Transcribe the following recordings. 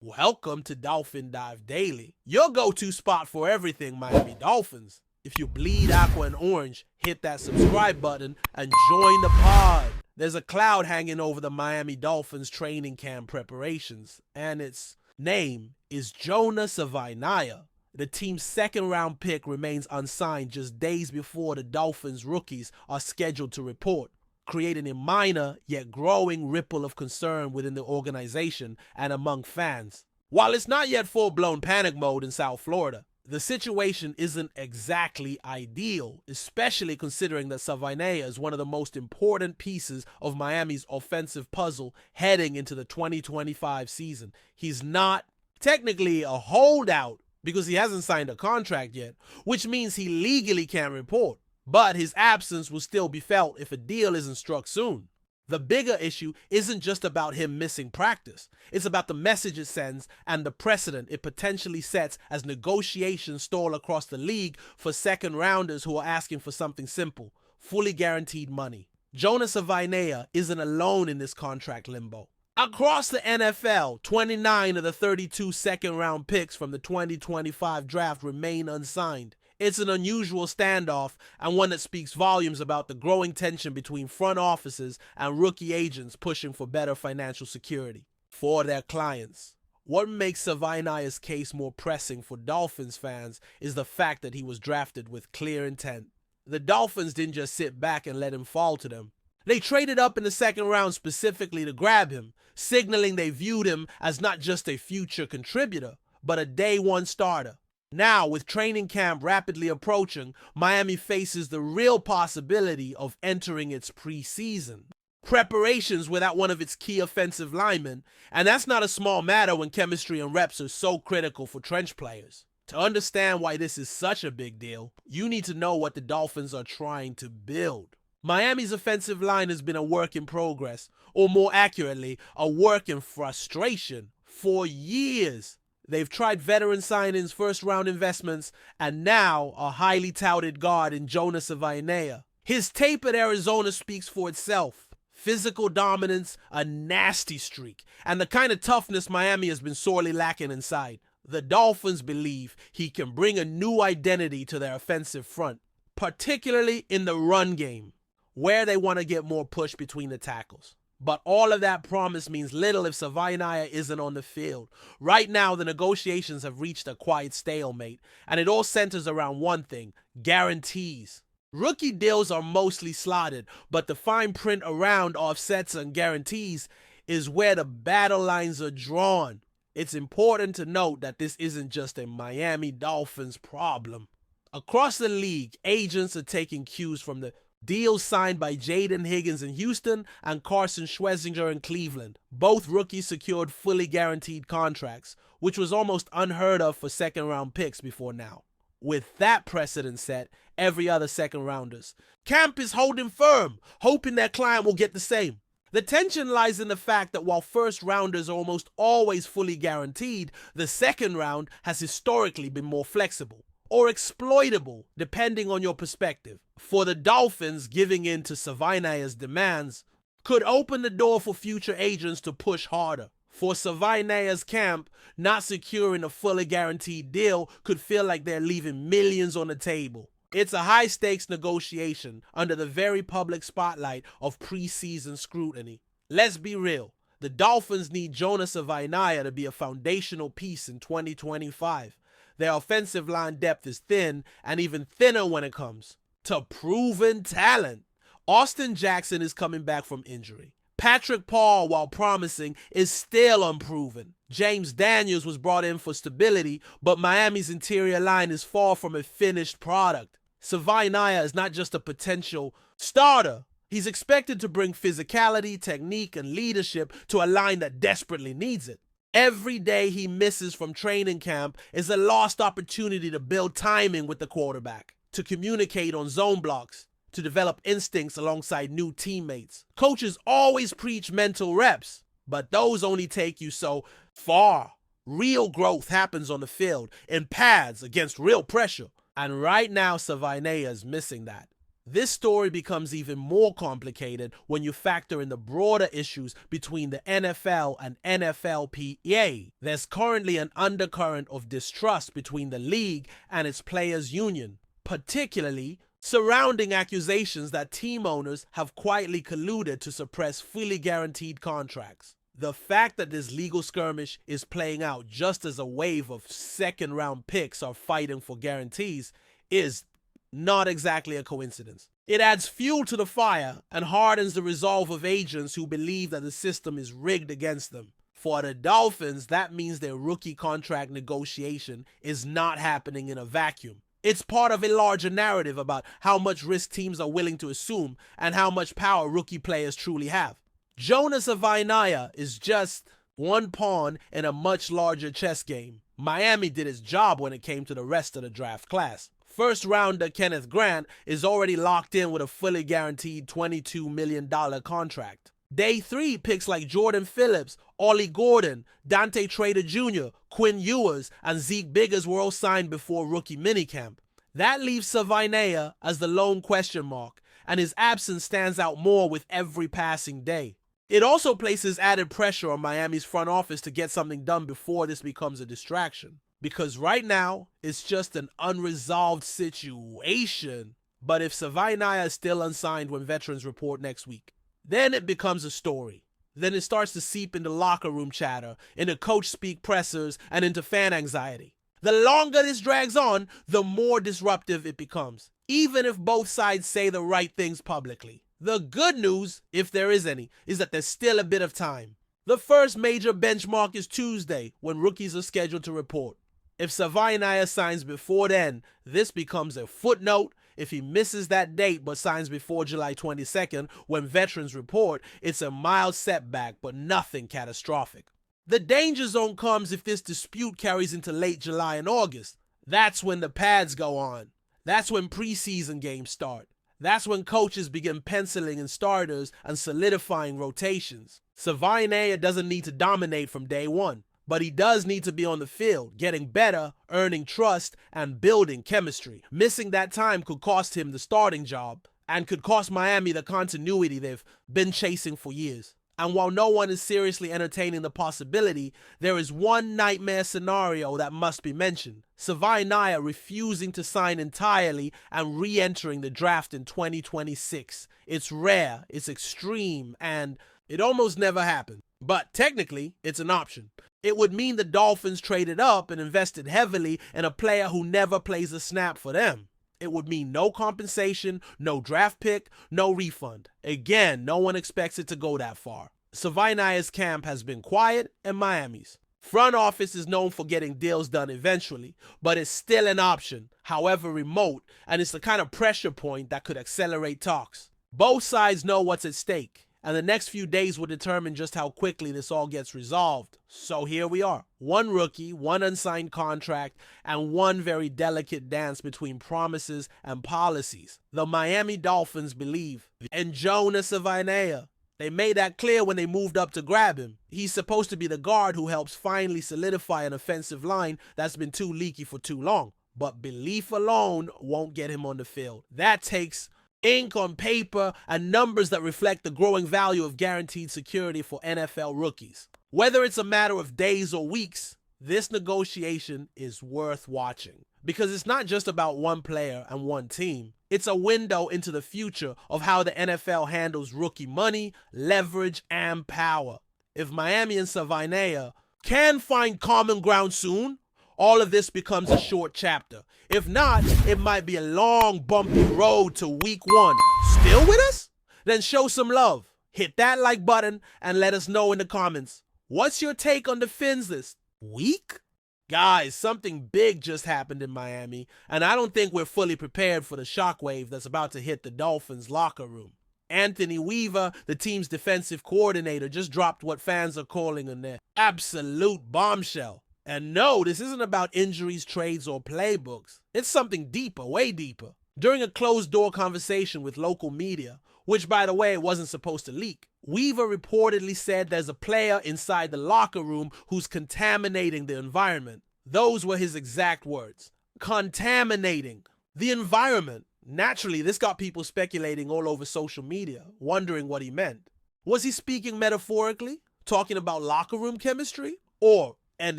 Welcome to Dolphin Dive Daily, your go-to spot for everything Miami Dolphins. If you bleed aqua and orange, hit that subscribe button and join the pod. There's a cloud hanging over the Miami Dolphins training camp preparations, and its name is Jonah Savaiinaea. The team's second-round pick remains unsigned just days before the Dolphins rookies are scheduled to report, creating a minor yet growing ripple of concern within the organization and among fans. While it's not yet full-blown panic mode in South Florida, the situation isn't exactly ideal, especially considering that Savaiinaea is one of the most important pieces of Miami's offensive puzzle heading into the 2025 season. He's not technically a holdout because he hasn't signed a contract yet, which means he legally can't report. But his absence will still be felt if a deal isn't struck soon. The bigger issue isn't just about him missing practice. It's about the message it sends and the precedent it potentially sets as negotiations stall across the league for second rounders who are asking for something simple: fully guaranteed money. Jonah Savaiinaea isn't alone in this contract limbo. Across the NFL, 29 of the 32 second-round picks from the 2025 draft remain unsigned. It's an unusual standoff and one that speaks volumes about the growing tension between front offices and rookie agents pushing for better financial security for their clients. What makes Savaiinaea's case more pressing for Dolphins fans is the fact that he was drafted with clear intent. The Dolphins didn't just sit back and let him fall to them. They traded up in the second round specifically to grab him, signaling they viewed him as not just a future contributor, but a day-one starter. Now, with training camp rapidly approaching, Miami faces the real possibility of entering its preseason preparations without one of its key offensive linemen, and that's not a small matter when chemistry and reps are so critical for trench players. To understand why this is such a big deal, you need to know what the Dolphins are trying to build. Miami's offensive line has been a work in progress, or more accurately, a work in frustration, for years. They've tried veteran signings, first-round investments, and now a highly touted guard in Jonah Savaiinaea. His tape at Arizona speaks for itself. Physical dominance, a nasty streak, and the kind of toughness Miami has been sorely lacking inside. The Dolphins believe he can bring a new identity to their offensive front, particularly in the run game, where they want to get more push between the tackles. But all of that promise means little if Savaiinaea isn't on the field. Right now, the negotiations have reached a quiet stalemate, and it all centers around one thing: guarantees. Rookie deals are mostly slotted, but the fine print around offsets and guarantees is where the battle lines are drawn. It's important to note that this isn't just a Miami Dolphins problem. Across the league, agents are taking cues from the deals signed by Jaden Higgins in Houston and Carson Schwezinger in Cleveland. Both rookies secured fully guaranteed contracts, which was almost unheard of for second-round picks before now. With that precedent set, every other second-rounders camp is holding firm, hoping their client will get the same. The tension lies in the fact that while first-rounders are almost always fully guaranteed, the second round has historically been more flexible or exploitable, depending on your perspective. For the Dolphins, giving in to Savaiinaea's demands could open the door for future agents to push harder. For Savaiinaea's camp, not securing a fully guaranteed deal could feel like they're leaving millions on the table. It's a high-stakes negotiation under the very public spotlight of preseason scrutiny. Let's be real. The Dolphins need Jonah Savaiinaea to be a foundational piece in 2025. Their offensive line depth is thin, and even thinner when it comes to proven talent. Austin Jackson is coming back from injury. Patrick Paul, while promising, is still unproven. James Daniels was brought in for stability, but Miami's interior line is far from a finished product. Savaiinaea is not just a potential starter. He's expected to bring physicality, technique, and leadership to a line that desperately needs it. Every day he misses from training camp is a lost opportunity to build timing with the quarterback, to communicate on zone blocks, to develop instincts alongside new teammates. Coaches always preach mental reps, but those only take you so far. Real growth happens on the field, in pads, against real pressure. And right now, Savaiinaea is missing that. This story becomes even more complicated when you factor in the broader issues between the NFL and NFLPA. There's currently an undercurrent of distrust between the league and its players' union, particularly surrounding accusations that team owners have quietly colluded to suppress fully guaranteed contracts. The fact that this legal skirmish is playing out just as a wave of second-round picks are fighting for guarantees is not exactly a coincidence. It adds fuel to the fire and hardens the resolve of agents who believe that the system is rigged against them. For the Dolphins, that means their rookie contract negotiation is not happening in a vacuum. It's part of a larger narrative about how much risk teams are willing to assume and how much power rookie players truly have. Jonas Avainaya is just one pawn in a much larger chess game. Miami did its job when it came to the rest of the draft class. First rounder Kenneth Grant is already locked in with a fully guaranteed $22 million contract. Day 3 picks like Jordan Phillips, Ollie Gordon, Dante Trader Jr., Quinn Ewers, and Zeke Biggers were all signed before rookie minicamp. That leaves Avainaya as the lone question mark, and his absence stands out more with every passing day. It also places added pressure on Miami's front office to get something done before this becomes a distraction. Because right now, it's just an unresolved situation. But if Avainaya is still unsigned when veterans report next week, then it becomes a story. Then it starts to seep into locker room chatter, into coach speak pressers, and into fan anxiety. The longer this drags on, the more disruptive it becomes, even if both sides say the right things publicly. The good news, if there is any, is that there's still a bit of time. The first major benchmark is Tuesday, when rookies are scheduled to report. If Avainaya signs before then, this becomes a footnote. If he misses that date but signs before July 22nd, when veterans report, it's a mild setback but nothing catastrophic. The danger zone comes if this dispute carries into late July and August. That's when the pads go on. That's when preseason games start. That's when coaches begin penciling in starters and solidifying rotations. Avainaya doesn't need to dominate from day one, but he does need to be on the field, getting better, earning trust, and building chemistry. Missing that time could cost him the starting job and could cost Miami the continuity they've been chasing for years. And while no one is seriously entertaining the possibility, there is one nightmare scenario that must be mentioned. Avainaya refusing to sign entirely and re-entering the draft in 2026. It's rare, it's extreme, and it almost never happened. But technically, it's an option. It would mean the Dolphins traded up and invested heavily in a player who never plays a snap for them. It would mean no compensation, no draft pick, no refund. Again, no one expects it to go that far. Avainaya's camp has been quiet, and Miami's front office is known for getting deals done eventually, but it's still an option, however remote, and it's the kind of pressure point that could accelerate talks. Both sides know what's at stake, and the next few days will determine just how quickly this all gets resolved. So here we are. One rookie, one unsigned contract, and one very delicate dance between promises and policies. The Miami Dolphins believe in Jonas Avainaya. They made that clear when they moved up to grab him. He's supposed to be the guard who helps finally solidify an offensive line that's been too leaky for too long. But belief alone won't get him on the field. That takes ink on paper and numbers that reflect the growing value of guaranteed security for NFL rookies. Whether it's a matter of days or weeks, this negotiation is worth watching. Because it's not just about one player and one team. It's a window into the future of how the NFL handles rookie money, leverage, and power. If Miami and Avainaya can find common ground soon, all of this becomes a short chapter. If not, it might be a long, bumpy road to week 1. Still with us? Then show some love. Hit that like button and let us know in the comments. What's your take on the Fins list? Weak? Guys, something big just happened in Miami, and I don't think we're fully prepared for the shockwave that's about to hit the Dolphins locker room. Anthony Weaver, the team's defensive coordinator, just dropped what fans are calling an absolute bombshell. And no, this isn't about injuries, trades, or playbooks. It's something deeper, way deeper. During a closed-door conversation with local media, which, by the way, wasn't supposed to leak, Weaver reportedly said there's a player inside the locker room who's contaminating the environment. Those were his exact words. Contaminating the environment. Naturally, this got people speculating all over social media, wondering what he meant. Was he speaking metaphorically, talking about locker room chemistry? Or, and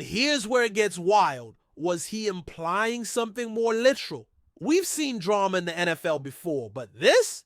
here's where it gets wild, was he implying something more literal? We've seen drama in the NFL before, but this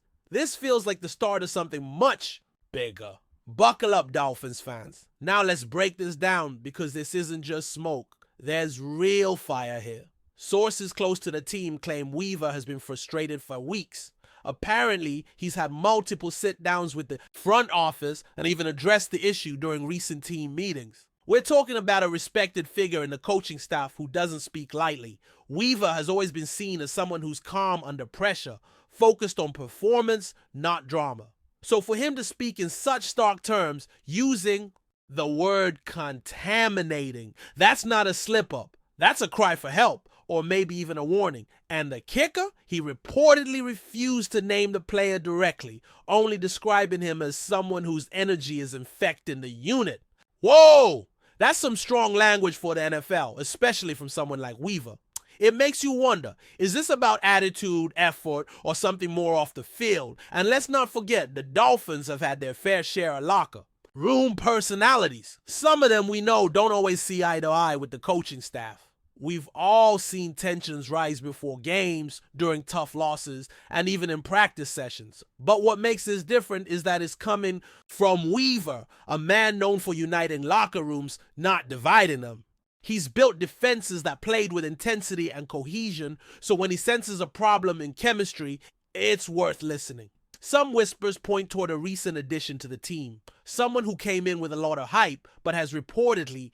feels like the start of something much bigger. Buckle up, Dolphins fans. Now let's break this down because this isn't just smoke. There's real fire here. Sources close to the team claim Weaver has been frustrated for weeks. Apparently, he's had multiple sit-downs with the front office and even addressed the issue during recent team meetings. We're talking about a respected figure in the coaching staff who doesn't speak lightly. Weaver has always been seen as someone who's calm under pressure, focused on performance, not drama. So for him to speak in such stark terms, using the word contaminating, that's not a slip-up. That's a cry for help, or maybe even a warning. And the kicker? He reportedly refused to name the player directly, only describing him as someone whose energy is infecting the unit. Whoa! That's some strong language for the NFL, especially from someone like Weaver. It makes you wonder, is this about attitude, effort, or something more off the field? And let's not forget, the Dolphins have had their fair share of locker room personalities. Some of them we know don't always see eye to eye with the coaching staff. We've all seen tensions rise before games, during tough losses, and even in practice sessions. But what makes this different is that it's coming from Weaver, a man known for uniting locker rooms, not dividing them. He's built defenses that played with intensity and cohesion, so when he senses a problem in chemistry, it's worth listening. Some whispers point toward a recent addition to the team, someone who came in with a lot of hype, but has reportedly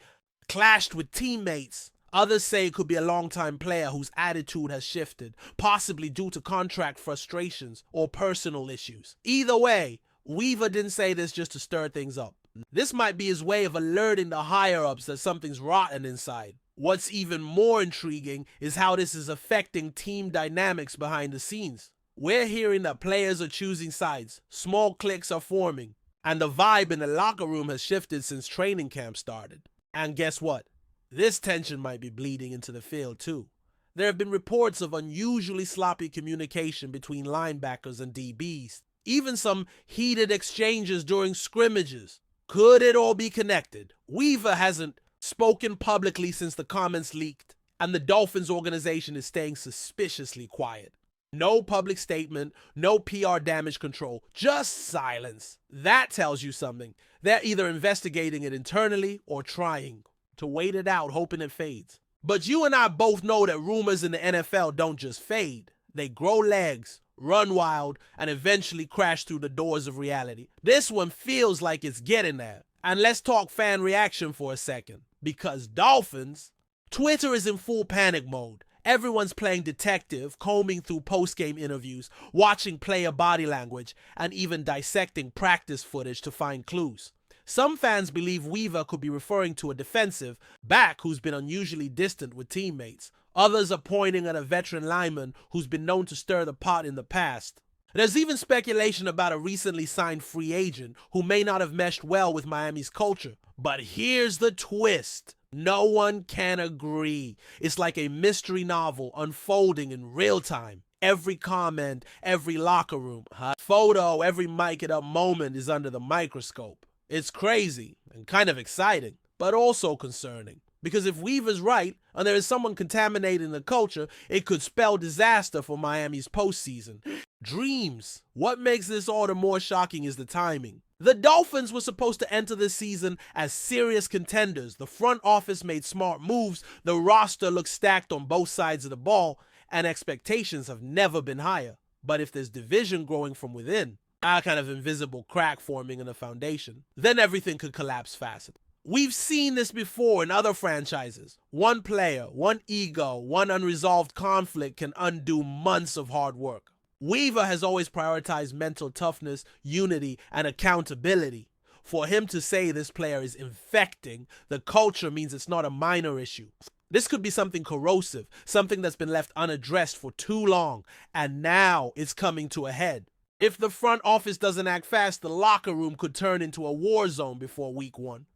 clashed with teammates. Others say it could be a longtime player whose attitude has shifted, possibly due to contract frustrations or personal issues. Either way, Weaver didn't say this just to stir things up. This might be his way of alerting the higher-ups that something's rotten inside. What's even more intriguing is how this is affecting team dynamics behind the scenes. We're hearing that players are choosing sides, small cliques are forming, and the vibe in the locker room has shifted since training camp started. And guess what? This tension might be bleeding into the field too. There have been reports of unusually sloppy communication between linebackers and DBs, even some heated exchanges during scrimmages. Could it all be connected? Weaver hasn't spoken publicly since the comments leaked, and the Dolphins organization is staying suspiciously quiet. No public statement, no PR damage control, just silence. That tells you something. They're either investigating it internally or trying to wait it out, hoping it fades. But you and I both know that rumors in the NFL don't just fade. They grow legs, run wild, and eventually crash through the doors of reality. This one feels like it's getting there. And let's talk fan reaction for a second. Because Dolphins, Twitter is in full panic mode. Everyone's playing detective, combing through post-game interviews, watching player body language, and even dissecting practice footage to find clues. Some fans believe Weaver could be referring to a defensive back who's been unusually distant with teammates. Others are pointing at a veteran lineman who's been known to stir the pot in the past. There's even speculation about a recently signed free agent who may not have meshed well with Miami's culture. But here's the twist. No one can agree. It's like a mystery novel unfolding in real time. Every comment, every locker room, photo, every mic it up moment is under the microscope. It's crazy and kind of exciting, but also concerning. Because if Weaver's right, and there is someone contaminating the culture, it could spell disaster for Miami's postseason. Dreams. What makes this all the more shocking is the timing. The Dolphins were supposed to enter this season as serious contenders. The front office made smart moves, the roster looks stacked on both sides of the ball, and expectations have never been higher. But if there's division growing from within, a kind of invisible crack forming in the foundation, then everything could collapse fast. We've seen this before in other franchises. One player, one ego, one unresolved conflict can undo months of hard work. Weaver has always prioritized mental toughness, unity, and accountability. For him to say this player is infecting the culture means it's not a minor issue. This could be something corrosive, something that's been left unaddressed for too long, and now it's coming to a head. If the front office doesn't act fast, the locker room could turn into a war zone before week 1.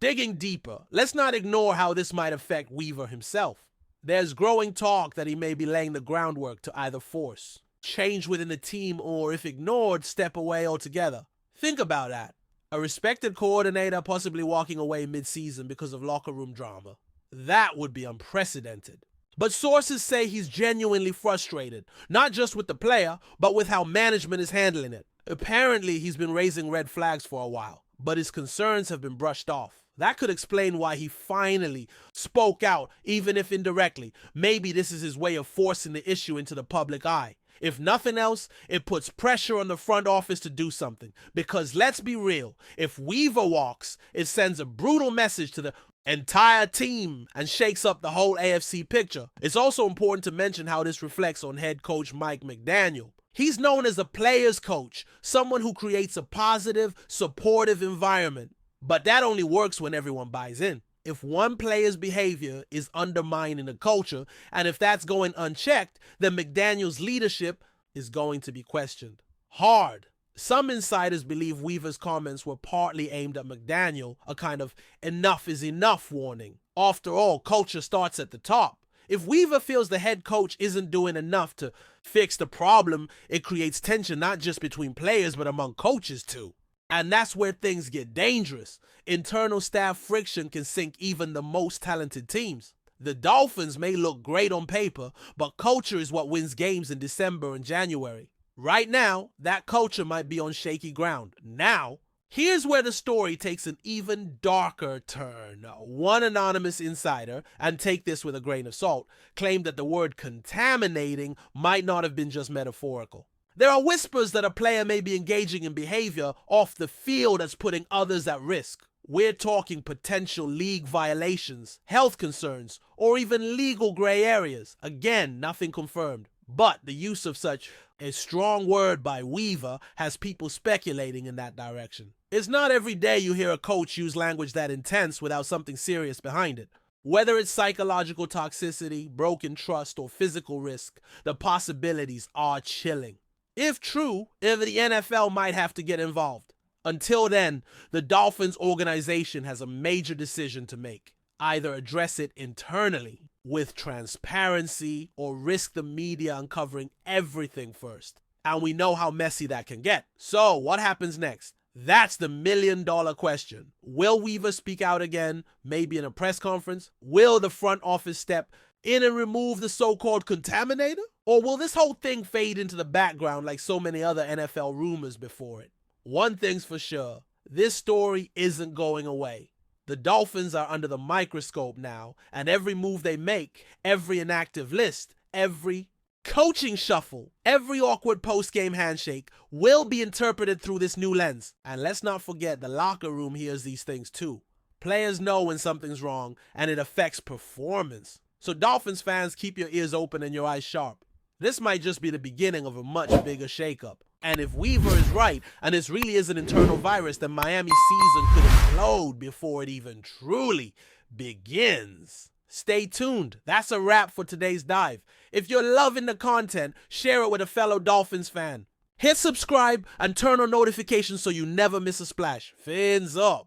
Digging deeper, let's not ignore how this might affect Weaver himself. There's growing talk that he may be laying the groundwork to either force change within the team or, if ignored, step away altogether. Think about that. A respected coordinator possibly walking away mid-season because of locker room drama. That would be unprecedented. But sources say he's genuinely frustrated, not just with the player, but with how management is handling it. Apparently, he's been raising red flags for a while, but his concerns have been brushed off. That could explain why he finally spoke out, even if indirectly. Maybe this is his way of forcing the issue into the public eye. If nothing else, it puts pressure on the front office to do something. Because let's be real, if Weaver walks, it sends a brutal message to the entire team and shakes up the whole AFC picture. It's also important to mention how this reflects on head coach Mike McDaniel. He's known as a player's coach, someone who creates a positive, supportive environment. But that only works when everyone buys in. If one player's behavior is undermining the culture, and if that's going unchecked, then McDaniel's leadership is going to be questioned. Hard. Some insiders believe Weaver's comments were partly aimed at McDaniel, a kind of enough is enough warning. After all, culture starts at the top. If Weaver feels the head coach isn't doing enough to fix the problem, it creates tension not just between players but among coaches too. And that's where things get dangerous. Internal staff friction can sink even the most talented teams. The Dolphins may look great on paper, but culture is what wins games in December and January. Right now, that culture might be on shaky ground. Now, here's where the story takes an even darker turn. One anonymous insider, and take this with a grain of salt, claimed that the word contaminating might not have been just metaphorical. There are whispers that a player may be engaging in behavior off the field that's putting others at risk. We're talking potential league violations, health concerns, or even legal gray areas. Again, nothing confirmed. But the use of such a strong word by Weaver has people speculating in that direction. It's not every day you hear a coach use language that intense without something serious behind it. Whether it's psychological toxicity, broken trust, or physical risk, the possibilities are chilling. If true, if the NFL might have to get involved. Until then, the Dolphins organization has a major decision to make. Either address it internally with transparency or risk the media uncovering everything first. And we know how messy that can get. So what happens next? That's the million-dollar question. Will Weaver speak out again, maybe in a press conference? Will the front office step in and remove the so-called contaminator? Or will this whole thing fade into the background like so many other NFL rumors before it? One thing's for sure, this story isn't going away. The Dolphins are under the microscope now, and every move they make, every inactive list, every coaching shuffle, every awkward post-game handshake will be interpreted through this new lens. And let's not forget, the locker room hears these things too. Players know when something's wrong, and it affects performance. So Dolphins fans, keep your ears open and your eyes sharp. This might just be the beginning of a much bigger shakeup. And if Weaver is right, and this really is an internal virus, then Miami's season could implode before it even truly begins. Stay tuned. That's a wrap for today's dive. If you're loving the content, share it with a fellow Dolphins fan. Hit subscribe and turn on notifications so you never miss a splash. Fins up.